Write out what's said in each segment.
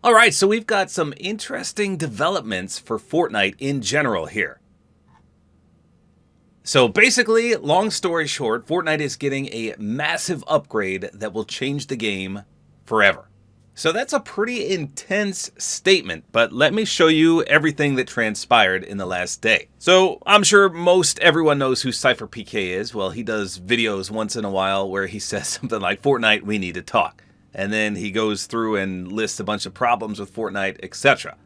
Alright, so we've got some interesting developments for Fortnite in general here. So basically, long story short, Fortnite is getting a massive upgrade that will change the game forever. So that's a pretty intense statement, but let me show you everything that transpired in the last day. So I'm sure most everyone knows who Cypher-PK is. Well, he does videos once in a while where he says something like, "Fortnite, we need to talk." And then he goes through and lists a bunch of problems with Fortnite, etc.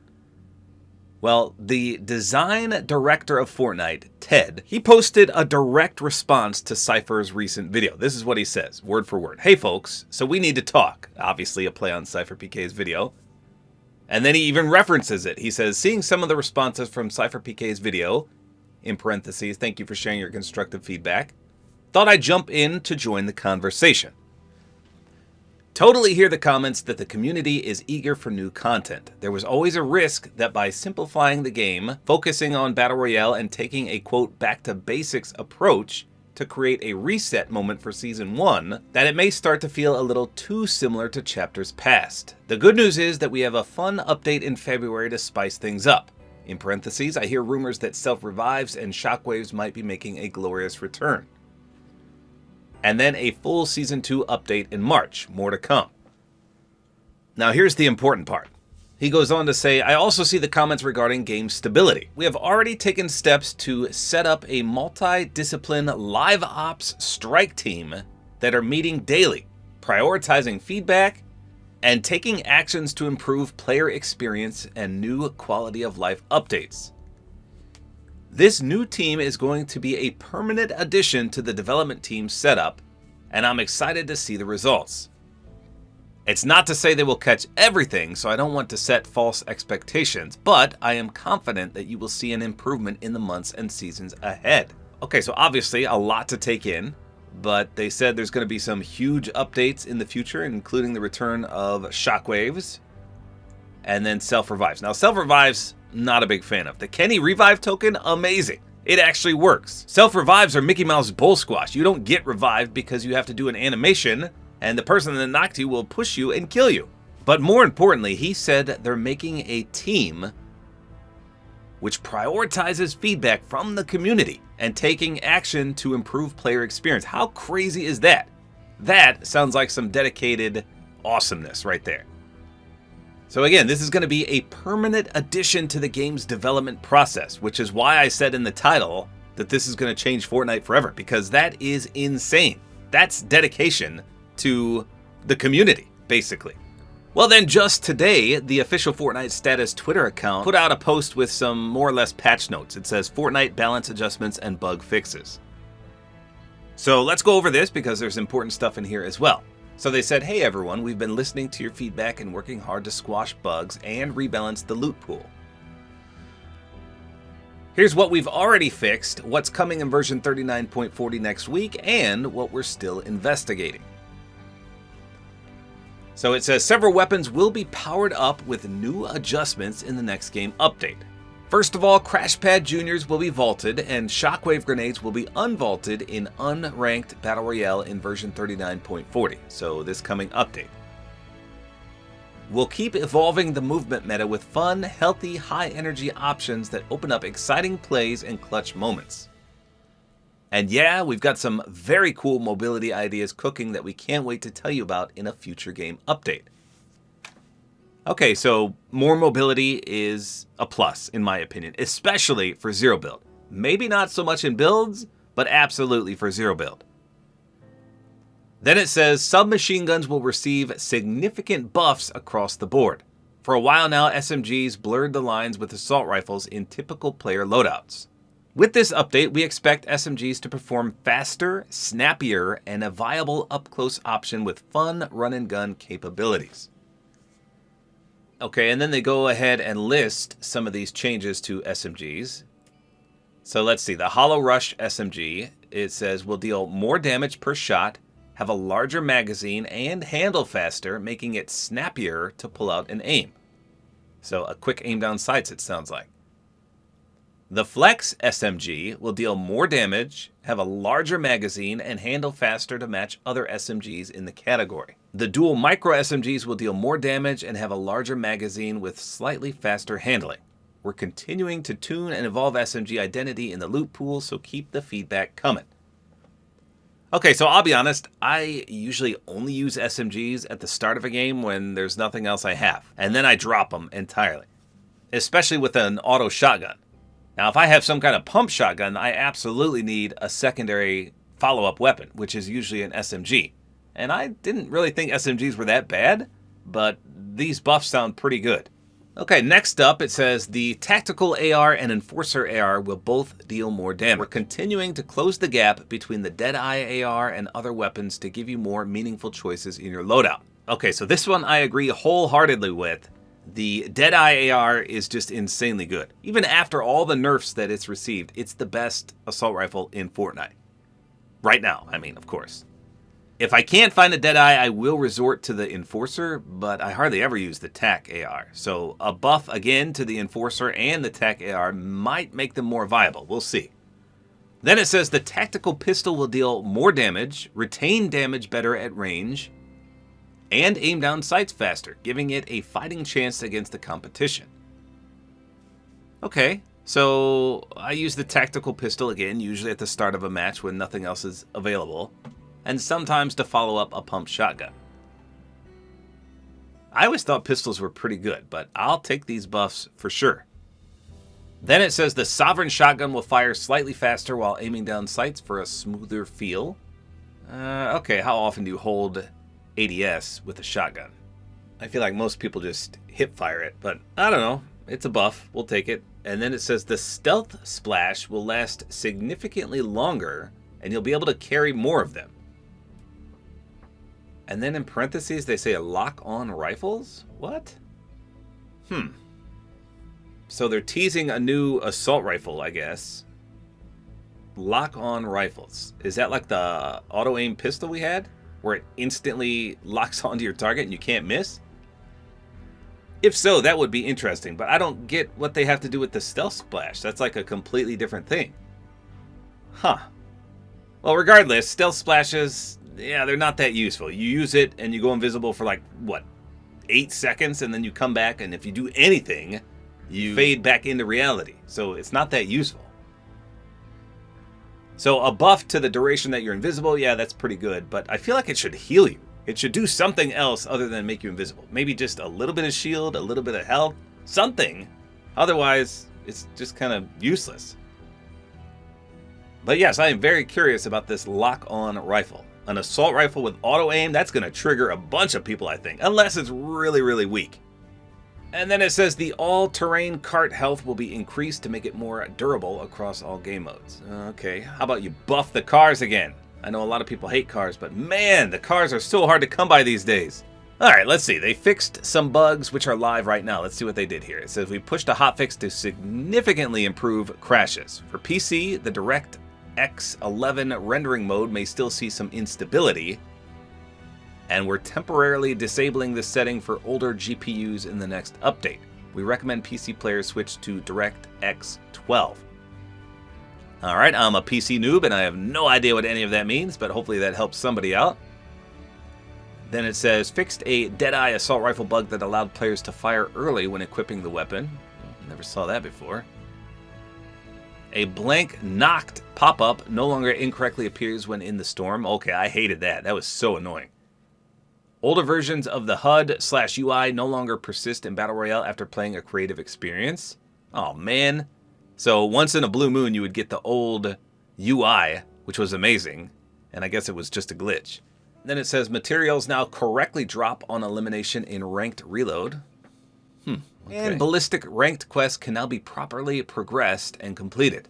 Well, the design director of Fortnite, Ted, he posted a direct response to Cypher's recent video. This is what he says, word for word. "Hey folks, so we need to talk." Obviously a play on Cypher-PK's video. And then he even references it. He says, "Seeing some of the responses from Cypher-PK's video, in parentheses, thank you for sharing your constructive feedback, thought I'd jump in to join the conversation. Totally hear the comments that the community is eager for new content. There was always a risk that by simplifying the game, focusing on Battle Royale, and taking a quote back to basics approach to create a reset moment for Season 1, that it may start to feel a little too similar to chapters past. The good news is that we have a fun update in February to spice things up. In parentheses, I hear rumors that self-revives and shockwaves might be making a glorious return. And then a full Season 2 update in March. More to come." Now here's the important part. He goes on to say, "I also see the comments regarding game stability. We have already taken steps to set up a multi-discipline live ops strike team that are meeting daily, prioritizing feedback, and taking actions to improve player experience and new quality of life updates. This new team is going to be a permanent addition to the development team's setup, and I'm excited to see the results. It's not to say they will catch everything, so I don't want to set false expectations, but I am confident that you will see an improvement in the months and seasons ahead." Okay, so obviously a lot to take in, but they said there's going to be some huge updates in the future, including the return of shockwaves and then self-revives. Now, self-revives, not a big fan of. The Kenny revive token, amazing. It actually works. Self-revives are Mickey Mouse bull squash. You don't get revived because you have to do an animation, and the person that knocked you will push you and kill you. But more importantly, he said they're making a team which prioritizes feedback from the community and taking action to improve player experience. How crazy is that? That sounds like some dedicated awesomeness right there. So again, this is going to be a permanent addition to the game's development process, which is why I said in the title that this is going to change Fortnite forever, because that is insane. That's dedication to the community, basically. Well then, just today, the official Fortnite status Twitter account put out a post with some more or less patch notes. It says Fortnite balance adjustments and bug fixes. So let's go over this because there's important stuff in here as well. So they said, "Hey everyone, we've been listening to your feedback and working hard to squash bugs and rebalance the loot pool. Here's what we've already fixed, what's coming in version 39.40 next week, and what we're still investigating." So it says several weapons will be powered up with new adjustments in the next game update. First of all, Crash Pad Juniors will be vaulted, and Shockwave Grenades will be unvaulted in unranked Battle Royale in version 39.40, so this coming update. We'll keep evolving the movement meta with fun, healthy, high-energy options that open up exciting plays and clutch moments. And yeah, we've got some very cool mobility ideas cooking that we can't wait to tell you about in a future game update. Okay, so more mobility is a plus, in my opinion, especially for zero build. Maybe not so much in builds, but absolutely for zero build. Then it says submachine guns will receive significant buffs across the board. For a while now, SMGs blurred the lines with assault rifles in typical player loadouts. With this update, we expect SMGs to perform faster, snappier, and a viable up-close option with fun run-and-gun capabilities. Okay, and then they go ahead and list some of these changes to SMGs. So let's see, the Hollow Rush SMG, it says, will deal more damage per shot, have a larger magazine, and handle faster, making it snappier to pull out and aim. So a quick aim down sights, it sounds like. The Flex SMG will deal more damage, have a larger magazine, and handle faster to match other SMGs in the category. The dual micro SMGs will deal more damage and have a larger magazine with slightly faster handling. We're continuing to tune and evolve SMG identity in the loot pool, so keep the feedback coming. Okay, so I'll be honest, I usually only use SMGs at the start of a game when there's nothing else I have, and then I drop them entirely, especially with an auto shotgun. Now, if I have some kind of pump shotgun, I absolutely need a secondary follow-up weapon, which is usually an SMG. And I didn't really think SMGs were that bad, but these buffs sound pretty good. Okay, next up it says the Tactical AR and Enforcer AR will both deal more damage. We're continuing to close the gap between the Deadeye AR and other weapons to give you more meaningful choices in your loadout. Okay, so this one I agree wholeheartedly with. The Deadeye AR is just insanely good. Even after all the nerfs that it's received, it's the best assault rifle in Fortnite. Right now, I mean, of course. If I can't find a Deadeye, I will resort to the Enforcer, but I hardly ever use the TAC AR. So a buff again to the Enforcer and the TAC AR might make them more viable. We'll see. Then it says the Tactical Pistol will deal more damage, retain damage better at range, and aim down sights faster, giving it a fighting chance against the competition. Okay, so I use the Tactical Pistol again, usually at the start of a match when nothing else is available, and sometimes to follow up a pump shotgun. I always thought pistols were pretty good, but I'll take these buffs for sure. Then it says the Sovereign Shotgun will fire slightly faster while aiming down sights for a smoother feel. Okay, how often do you hold ADS with a shotgun? I feel like most people just hip fire it, but I don't know. It's a buff. We'll take it. And then it says the Stealth Splash will last significantly longer, and you'll be able to carry more of them. And then in parentheses, they say lock-on rifles? What? So they're teasing a new assault rifle, I guess. Lock-on rifles. Is that like the auto-aim pistol we had? Where it instantly locks onto your target and you can't miss? If so, that would be interesting, but I don't get what they have to do with the Stealth Splash. That's like a completely different thing. Huh. Well, regardless, Stealth Splashes, yeah, they're not that useful. You use it and you go invisible for like, what, 8 seconds, and then you come back, and if you do anything, you fade back into reality. So it's not that useful. So a buff to the duration that you're invisible, yeah, that's pretty good, but I feel like it should heal you. It should do something else other than make you invisible. Maybe just a little bit of shield, a little bit of health, something. Otherwise, it's just kind of useless. But yes, I am very curious about this lock-on rifle. An assault rifle with auto-aim, that's going to trigger a bunch of people, I think. Unless it's really, really weak. And then it says the all-terrain cart health will be increased to make it more durable across all game modes. Okay, how about you buff the cars again? I know a lot of people hate cars, but man, the cars are so hard to come by these days. Alright, let's see. They fixed some bugs which are live right now. Let's see what they did here. It says we pushed a hotfix to significantly improve crashes. For PC, the DirectX 11 rendering mode may still see some instability, and we're temporarily disabling this setting for older GPUs in the next update. We recommend PC players switch to DirectX 12. Alright, I'm a PC noob and I have no idea what any of that means, but hopefully that helps somebody out. Then it says, fixed a Deadeye assault rifle bug that allowed players to fire early when equipping the weapon. Never saw that before. A blank knocked pop-up no longer incorrectly appears when in the storm. Okay, I hated that. That was so annoying. Older versions of the HUD/UI no longer persist in Battle Royale after playing a creative experience. Oh man. So once in a blue moon you would get the old UI, which was amazing, and I guess it was just a glitch. Then it says materials now correctly drop on elimination in ranked reload. Okay. And ballistic ranked quests can now be properly progressed and completed.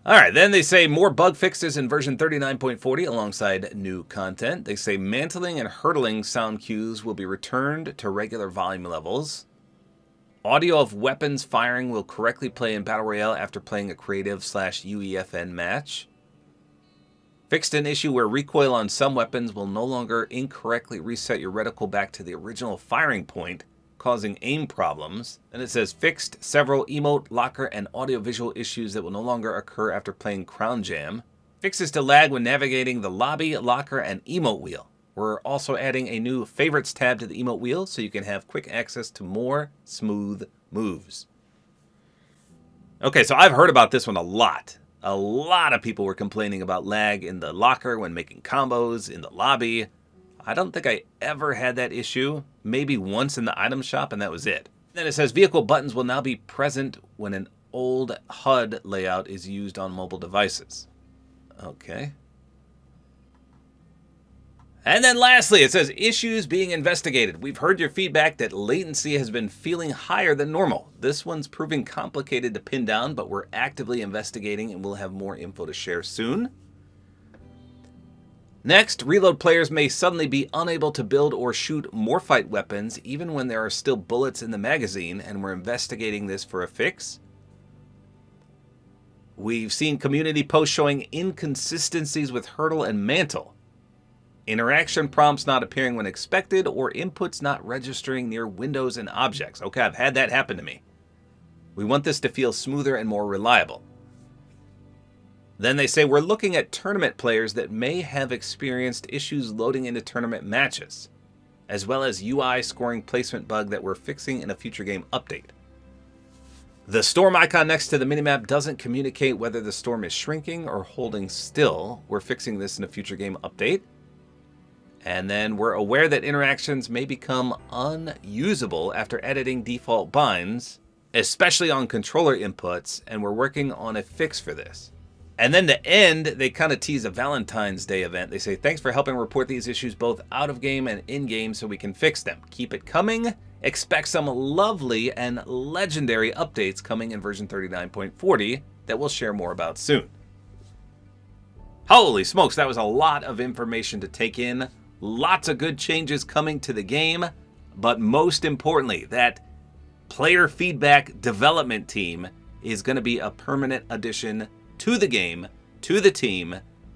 Alright, then they say more bug fixes in version 39.40 alongside new content. They say mantling and hurtling sound cues will be returned to regular volume levels. Audio of weapons firing will correctly play in Battle Royale after playing a creative/UEFN match. Fixed an issue where recoil on some weapons will no longer incorrectly reset your reticle back to the original firing point, causing aim problems. And it says fixed several emote, locker, and audiovisual issues that will no longer occur after playing Crown Jam. Fixes to lag when navigating the lobby, locker, and emote wheel. We're also adding a new favorites tab to the emote wheel so you can have quick access to more smooth moves. Okay, so I've heard about this one a lot. A lot of people were complaining about lag in the locker when making combos in the lobby. I don't think I ever had that issue. Maybe once in the item shop, and that was it. Then it says vehicle buttons will now be present when an old HUD layout is used on mobile devices. Okay. And then lastly, it says issues being investigated. We've heard your feedback that latency has been feeling higher than normal. This one's proving complicated to pin down, but we're actively investigating and we'll have more info to share soon. Next, reload players may suddenly be unable to build or shoot morphite weapons even when there are still bullets in the magazine, and we're investigating this for a fix. We've seen community posts showing inconsistencies with hurdle and mantle. Interaction prompts not appearing when expected, or inputs not registering near windows and objects. Okay, I've had that happen to me. We want this to feel smoother and more reliable. Then they say we're looking at tournament players that may have experienced issues loading into tournament matches, as well as UI scoring placement bug that we're fixing in a future game update. The storm icon next to the minimap doesn't communicate whether the storm is shrinking or holding still. We're fixing this in a future game update. And then we're aware that interactions may become unusable after editing default binds, especially on controller inputs, and we're working on a fix for this. And then to end, they kind of tease a Valentine's Day event. They say, thanks for helping report these issues both out of game and in game so we can fix them. Keep it coming. Expect some lovely and legendary updates coming in version 39.40 that we'll share more about soon. Holy smokes, that was a lot of information to take in. Lots of good changes coming to the game, but most importantly, that player feedback development team is going to be a permanent addition to the game, to the team,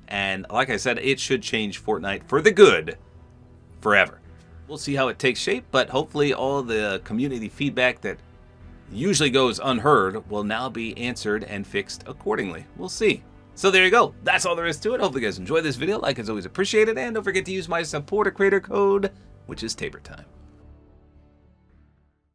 and like I said, it should change Fortnite for the good forever. We'll see how it takes shape, but hopefully all the community feedback that usually goes unheard will now be answered and fixed accordingly. We'll see. So there you go. That's all there is to it. Hopefully you guys enjoyed this video. Like is always appreciated. And don't forget to use my Support-A-Creator code, which is tabortime.